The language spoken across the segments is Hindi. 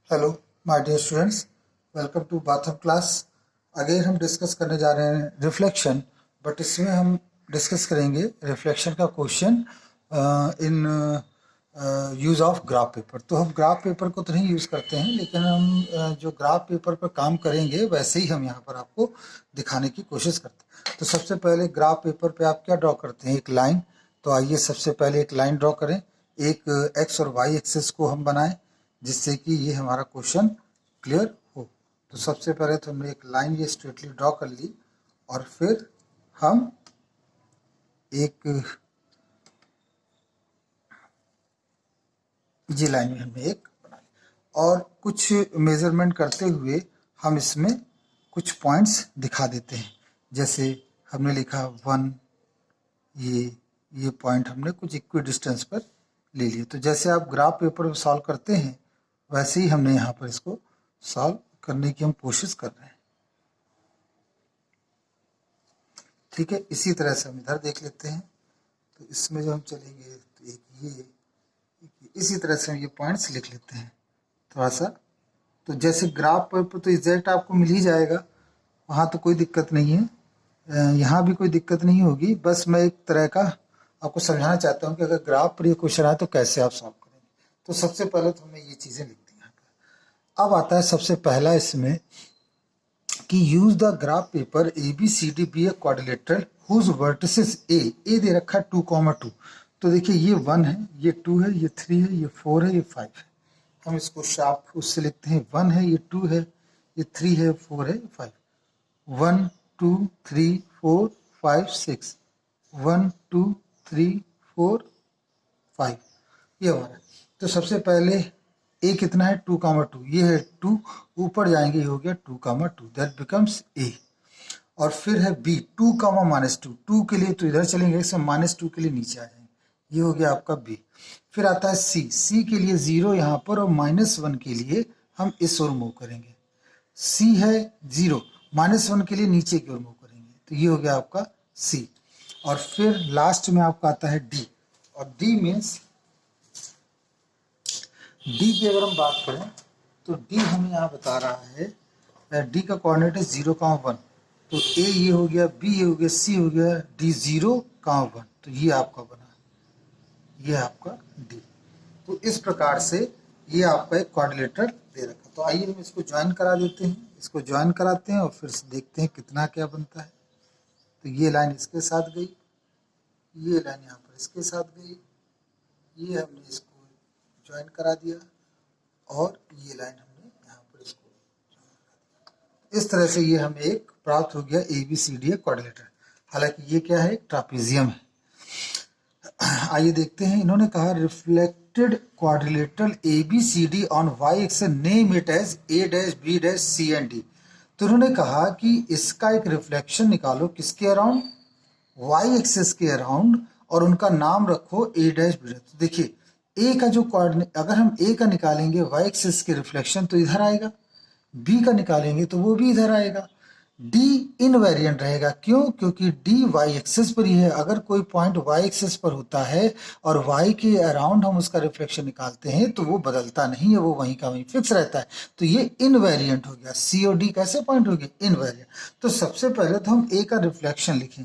Hello my dear students, welcome to Batham class. Again हम डिस्कस करने जा रहे हैं रिफ्लेक्शन, बट इसमें हम डिस्कस करेंगे रिफ्लेक्शन का question in use of graph paper. तो हम ग्राफ पेपर को तो नहीं यूज़ करते हैं, लेकिन हम जो ग्राफ पेपर पर काम करेंगे वैसे ही हम यहाँ पर आपको दिखाने की कोशिश करते हैं। तो सबसे पहले ग्राफ पेपर पे आप क्या ड्रॉ करते हैं? एक लाइन। तो आइए सबसे पहले एक लाइन ड्रॉ करें, एक एक्स और वाई एक्सिस को हम बनाएं, जिससे कि ये हमारा क्वेश्चन क्लियर हो। तो सबसे पहले तो हमने एक लाइन ये स्ट्रेटली ड्रॉ कर ली, और फिर हम एक ये लाइन में हमने एक बनाई, और कुछ मेजरमेंट करते हुए हम इसमें कुछ पॉइंट्स दिखा देते हैं। जैसे हमने लिखा 1, ये पॉइंट हमने कुछ इक्वी डिस्टेंस पर ले लिए। तो जैसे आप ग्राफ पेपर में सॉल्व करते हैं, वैसे ही हमने यहाँ पर इसको सॉल्व करने की हम कोशिश कर रहे हैं। ठीक है, इसी तरह से हम इधर देख लेते हैं। तो इसमें जो हम चलेंगे तो एक ये, इसी तरह से हम ये पॉइंट्स लिख लेते हैं थोड़ा सा। तो जैसे ग्राफ पर तो एग्जैक्ट आपको मिल ही जाएगा, वहाँ तो कोई दिक्कत नहीं है, यहाँ भी कोई दिक्कत नहीं होगी। बस मैं एक तरह का आपको समझाना चाहता हूँ कि अगर ग्राफ पर ये क्वेश्चन आए तो कैसे आप सॉल्व करेंगे। तो सबसे पहले तो हमने ये चीज़ें लिख दी यहाँ पर। अब आता है सबसे पहला इसमें कि use the graph paper A B C D B A quadrilateral whose vertices are दे रखा है 2,2। तो देखिए ये 1 है, ये 2 है, ये 3 है, ये 4 है, ये 5 है। हम इसको शार्प उससे लिखते हैं। 1 है, ये 2 है, ये 3 है, 4 है, 5। 1 2 3 4 5 6, 1 2 3 4 5, ये हमारा। तो सबसे पहले ए कितना है? 2,2, ये है 2, ऊपर जाएंगे, ये हो गया 2,2, दैट बिकम्स ए। और फिर है बी 2,-2, 2 के लिए तो इधर चलेंगे, -2 के लिए नीचे आ जाएंगे, ये हो गया आपका बी। फिर आता है सी के लिए 0 यहाँ पर, और -1 के लिए हम इस ओर मूव करेंगे। सी है 0, -1 के लिए नीचे की ओर मूव करेंगे, तो ये हो गया आपका सी। और फिर लास्ट में आपका आता है डी, और डी मीन्स डी की अगर हम बात करें तो डी हमें यहाँ बता रहा है, डी का कोऑर्डिनेट है 0,1। तो ए ये हो गया, बी ये हो गया, सी हो गया, डी 0,1। तो ये आपका बना, ये आपका डी। तो इस प्रकार से ये आपका एक क्वाड्रिलेटरल दे रखा। तो आइए हम इसको ज्वाइन करा देते हैं, इसको ज्वाइन कराते हैं और फिर देखते हैं कितना क्या बनता है। तो ये लाइन इसके साथ गई, ये लाइन यहाँ पर इसके साथ गई, ये हमने इसको ज्वाइन करा दिया, और ये लाइन हमने यहाँ पर इसको, इस तरह से ये हमें एक प्राप्त हो गया A B C D quadrilateral. हालांकि ये क्या है? ट्रापेजियम है। आइए देखते हैं। इन्होंने कहा reflected quadrilateral A B C D on Y axis, name it as A dash B dash C and D. तो इन्होंने कहा कि इसका एक रिफ्लेक्शन निकालो, किसके अराउंड? वाई एक्सिस के अराउंड, और उनका नाम रखो ए डैश बी डैश। तो देखिए ए का जो कोऑर्डिनेट, अगर हम ए का निकालेंगे वाई एक्सिस के रिफ्लेक्शन तो इधर आएगा, बी का निकालेंगे तो वो भी इधर आएगा। डी इनवेरिएंट रहेगा, क्यों? क्योंकि डी वाई एक्सिस पर ही है। अगर कोई पॉइंट वाई एक्सिस पर होता है और वाई के अराउंड हम उसका रिफ्लेक्शन निकालते हैं तो वो बदलता नहीं है, वो वहीं का वहीं फिक्स रहता है। तो ये इनवेरिएंट हो गया। सी और डी कैसे पॉइंट हो गए? इनवेरिएंट। तो सबसे पहले तो हम ए का रिफ्लेक्शन लिखें।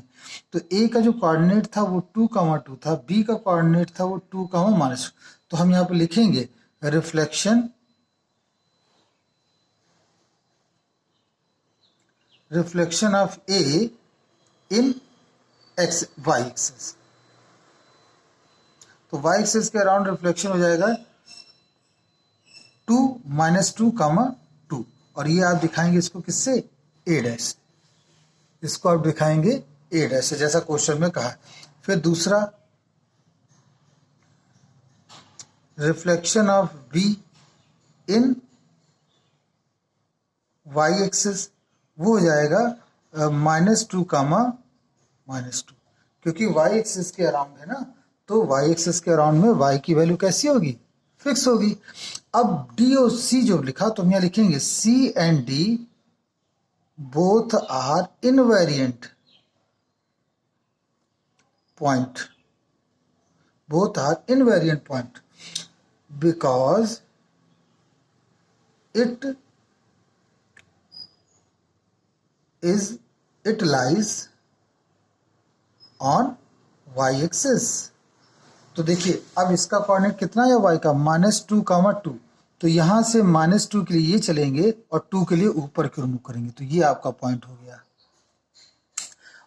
तो ए का जो कोऑर्डिनेट था वो 2,2 था, बी का कोऑर्डिनेट था वो 2,-। तो हम यहाँ पर लिखेंगे reflection of A in X Y axis. तो वाई एक्सिस के अराउंड रिफ्लेक्शन हो जाएगा 2 -2, 2। और ये आप दिखाएंगे इसको किससे? ए डैश। इसको आप दिखाएंगे ए डैश से, जैसा क्वेश्चन में कहा। फिर दूसरा reflection of B in Y axis, वो हो जाएगा -2, -2, क्योंकि वाई एक्सिस के अराउंड है ना। तो वाई एक्सिस के अराउंड में वाई की वैल्यू कैसी होगी? फिक्स होगी। अब डी और सी जो लिखा, तो हम यहाँ लिखेंगे C and D both are invariant point, both are invariant point because it lies on y axis. तो देखिए अब इसका कोऑर्डिनेट कितना है y का, -2, तो यहां से -2 के लिए ये चलेंगे और 2 के लिए ऊपर की ओर मूव करेंगे, तो ये आपका पॉइंट हो गया।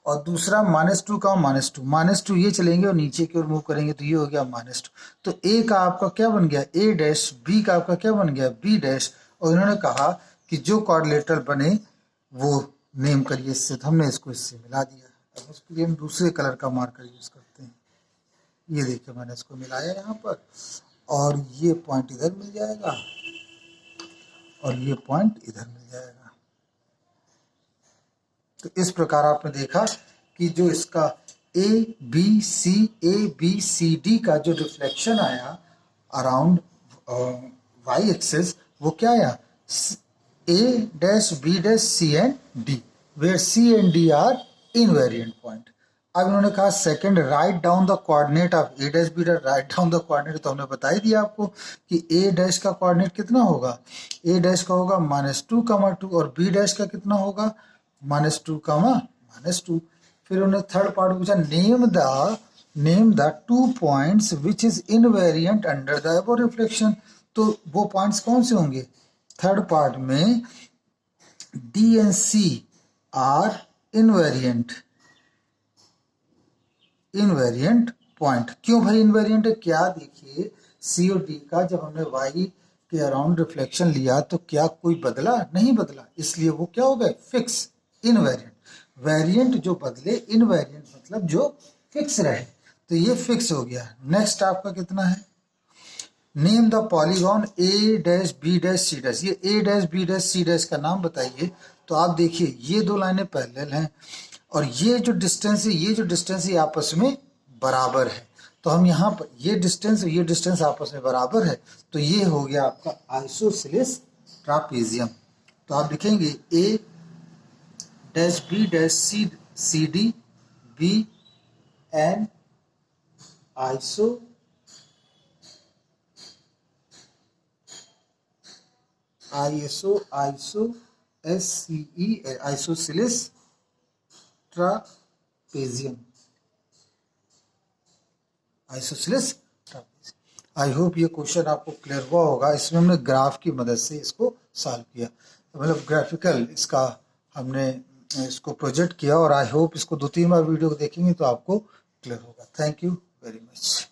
और दूसरा -2, -2 ये चलेंगे और नीचे की ओर मूव करेंगे, तो ये हो गया -2। तो ए का आपका क्या बन गया a डैश, बी का आपका क्या बन गया b डैश, और इन्होंने कहा कि जो क्वाड्रिलेटरल बने वो नेम करिए इससे, तो हमने इसको इससे मिला दिया। अब उसके लिए हम दूसरे कलर का मार्कर यूज करते हैं। ये देखिए मैंने इसको मिलाया यहाँ पर, और ये पॉइंट इधर मिल जाएगा और ये पॉइंट इधर मिल जाएगा। तो इस प्रकार आपने देखा कि जो इसका ए बी सी डी का जो रिफ्लेक्शन आया अराउंड वाई एक्सिस, वो क्या आया, A dash B dash C and D, where C and D are invariant point. अब इन्होंने कहा second, write down the coordinate of A dash B dash, write down the coordinate, तो हमने बता ही दिया आपको कि ए डैश का कोऑर्डिनेट कितना होगा, ए डैश का होगा -2, और बी डैश का कितना होगा -2, फिर उन्होंने थर्ड पार्ट पूछा, name the 2 points which is invariant under the above reflection. तो वो पॉइंट्स कौन से होंगे, थर्ड पार्ट में D and C are invariant point. क्यों भाई इनवेरिएंट है, क्या देखिए सी और डी का जब हमने वाई के अराउंड रिफ्लेक्शन लिया तो क्या कोई बदला, नहीं बदला, इसलिए वो क्या हो गए, फिक्स। इनवेरिएंट, वेरिएंट जो बदले, इनवेरिएंट मतलब जो फिक्स रहे, तो ये फिक्स हो गया। नेक्स्ट आपका कितना है, name the polygon A dash B dash C dash, ये A dash B dash C dash का नाम बताइए। तो आप देखिए ये दो लाइनें पैरेलल हैं और ये जो डिस्टेंस है, ये जो डिस्टेंस है आपस में बराबर है, तो हम यहाँ पर ये डिस्टेंस आपस में बराबर है, तो ये हो गया आपका आइसोसेलेस ट्रापेजियम। तो आप लिखेंगे A dash B dash C D be an isosceles trapezium. I hope ये क्वेश्चन आपको क्लियर हुआ होगा। इसमें हमने ग्राफ की मदद से इसको सॉल्व किया, मतलब ग्राफिकल इसका हमने इसको प्रोजेक्ट किया, और आई होप इसको 2-3 बार वीडियो देखेंगे तो आपको क्लियर होगा। Thank you very much.